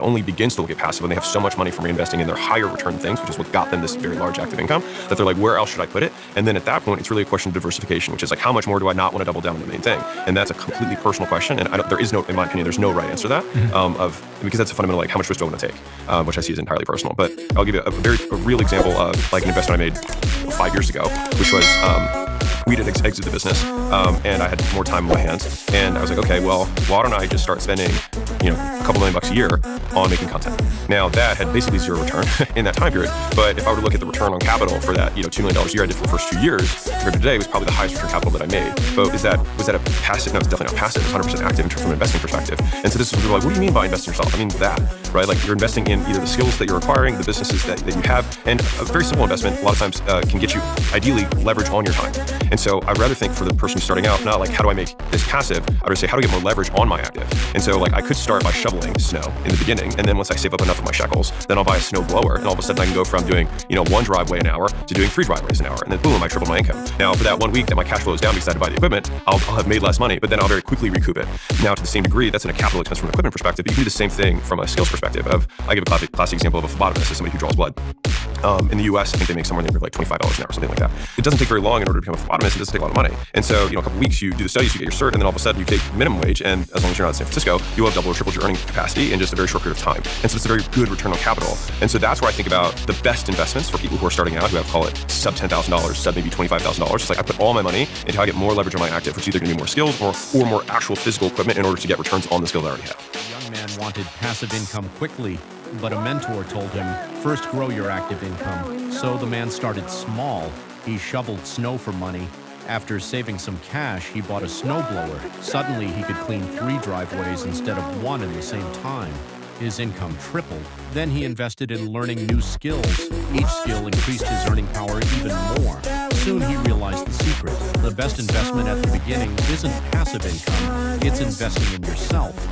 only begins to look at passive when they have so much money from reinvesting in their higher return things, which is what got them this very large active income, that they're like, where else should I put it? And then at that point, it's really a question of diversification, which is like, how much more do I not want to double down on the main thing? And that's a completely personal question. And there is no, in my opinion, there's no right answer to that, because that's a fundamental, like, how much risk do I want to take, which I see as entirely personal. But I'll give you a real example of like an investment I made 5 years ago, which was, we did exit the business, and I had more time on my hands, and I was like, okay, well, why don't I just start spending, a couple $1 million a year on making content? Now that had basically zero return in that time period, but if I were to look at the return on capital for that, $2 million a year I did for the first 2 years, compared to today, was probably the highest return capital that I made. But was that a passive? No, it's definitely not passive. It's 100% active in terms from an investing perspective. And so this is what people are like, what do you mean by investing yourself? I mean that, right? Like you're investing in either the skills that you're acquiring, the businesses that you have, and a very simple investment a lot of times can get you ideally leverage on your time. And so I'd rather think for the person starting out, not like, how do I make this passive? I'd rather say, how do I get more leverage on my active? And so like I could start by shoveling snow in the beginning. And then once I save up enough of my shekels, then I'll buy a snow blower. And all of a sudden I can go from doing, 1 driveway an hour to doing 3 driveways an hour. And then boom, I tripled my income. Now for that 1 week that my cash flow is down because I had to buy the equipment, I'll have made less money, but then I'll very quickly recoup it. Now to the same degree, that's in a capital expense from an equipment perspective, but you can do the same thing from a skills perspective I give a classic example of a phlebotomist, as somebody who draws blood. In the US, I think they make somewhere near like $25 an hour or something like that. It doesn't take very long in order to become a phlebotomist. It doesn't take a lot of money. And so, a couple of weeks, you do the studies, you get your cert, and then all of a sudden you take minimum wage, and as long as you're not in San Francisco, you will have doubled or tripled your earning capacity in just a very short period of time. And so it's a very good return on capital. And so that's where I think about the best investments for people who are starting out, who have, call it sub $10,000, sub maybe $25,000. It's like I put all my money into how I get more leverage on my active, which is either going to be more skills or more actual physical equipment in order to get returns on the skills I already have. The young man wanted passive income quickly, but a mentor told him, first grow your active income. So the man started small. He shoveled snow for money. After saving some cash, he bought a snowblower. Suddenly, he could clean 3 driveways instead of 1 in the same time. His income tripled. Then he invested in learning new skills. Each skill increased his earning power even more. Soon he realized the secret. The best investment at the beginning isn't passive income, it's investing in yourself.